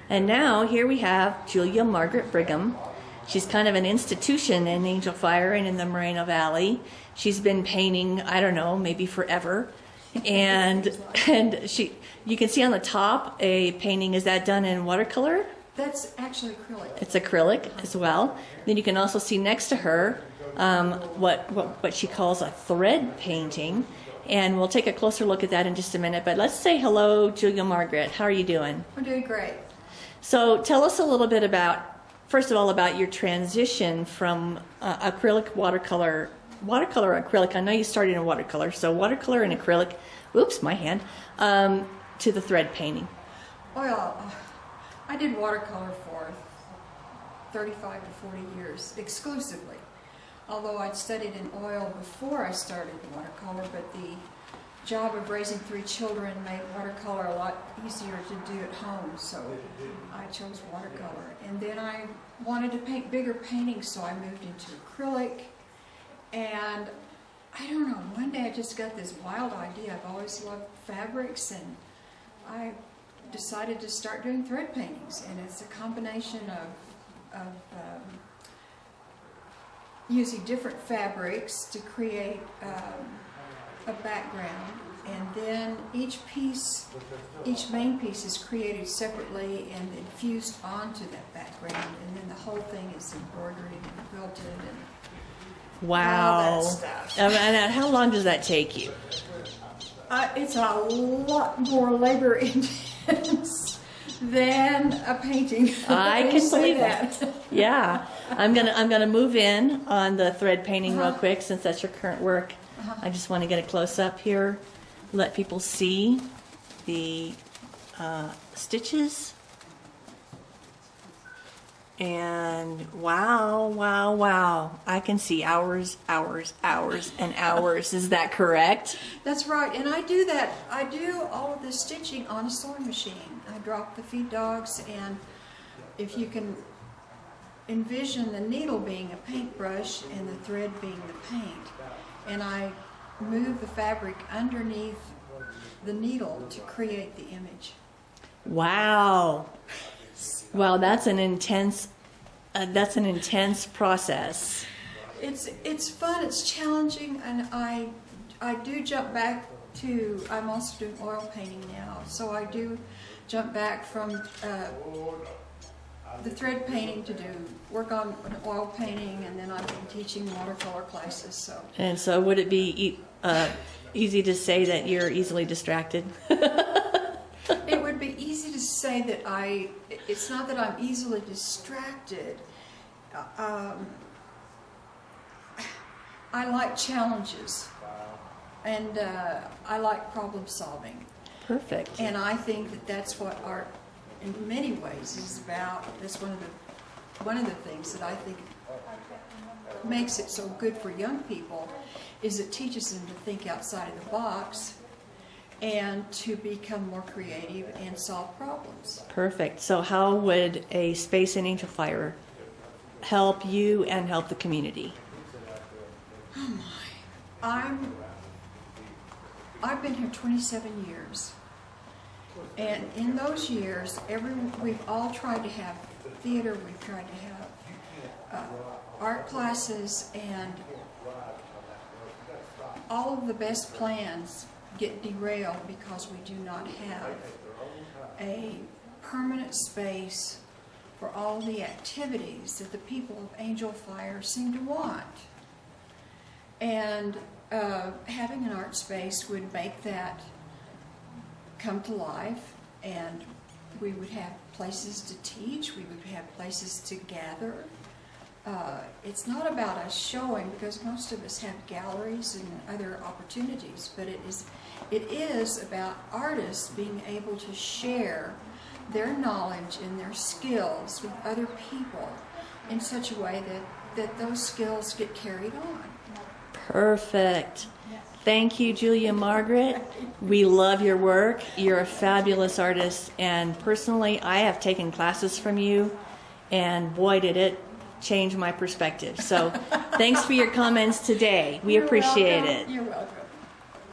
And now here we have Julia Margaret Brigham. She's kind of an institution in Angel Fire and in the Moreno Valley. She's been painting, I don't know, maybe forever. And you can see on the top a painting. Is that done in watercolor? That's actually acrylic. It's acrylic as well. Then you can also see next to her what she calls a thread painting. And we'll take a closer look at that in just a minute. But let's say hello, Julia Margaret. How are you doing? I'm doing great. So tell us a little bit about, first of all, about your transition from acrylic watercolor acrylic. I know you started in watercolor, so watercolor and acrylic. Oops, my hand. To the thread painting. Well, I did watercolor for 35 to 40 years exclusively. Although I'd studied in oil before I started watercolor, but the job of raising 3 children made watercolor a lot easier to do at home, so I chose watercolor. And then I wanted to paint bigger paintings, so I moved into acrylic. And I don't know, one day I just got this wild idea. I've always loved fabrics, and I decided to start doing thread paintings. And it's a combination of using different fabrics to create a background, and then each main piece is created separately and infused onto that background, and then the whole thing is embroidered and quilted and wow. all that stuff. And how long does that take you? It's a lot more labor intense than a painting. I can believe that. Yeah, I'm gonna move in on the thread painting real quick, since that's your current work. I just want to get a close up here, let people see the stitches. And wow, wow, wow. I can see hours, hours, hours, and hours. Is that correct? That's right. And I do that. I do all of this stitching on a sewing machine. I drop the feed dogs, and if you can envision the needle being a paintbrush and the thread being the paint, and I move the fabric underneath the needle to create the image. Wow. Well, that's an intense process. It's fun, it's challenging, and I do jump back to, I'm also doing oil painting now, so I do jump back from the thread painting to do work on an oil painting, and then I've been teaching watercolor classes. So. And so would it be easy to say that you're easily distracted? It would be easy to say that it's not that I'm easily distracted. I like challenges, and I like problem solving. Perfect. And I think that that's what art, in many ways, is about. That's one of the things that I think makes it so good for young people, is it teaches them to think outside of the box and to become more creative and solve problems. Perfect. So how would a space in Angel Fire help you and help the community? Oh my. I've been here 27 years. And in those years, we've all tried to have theater, we've tried to have art classes, and all of the best plans get derailed because we do not have a permanent space for all the activities that the people of Angel Fire seem to want. And having an art space would make that come to life, and we would have places to teach, we would have places to gather. It's not about us showing, because most of us have galleries and other opportunities, but it is about artists being able to share their knowledge and their skills with other people in such a way that those skills get carried on. Perfect. Thank you, Julia Margaret. We love your work. You're a fabulous artist, and personally, I have taken classes from you, and boy, did it change my perspective. So thanks for your comments today. We appreciate it. You're welcome.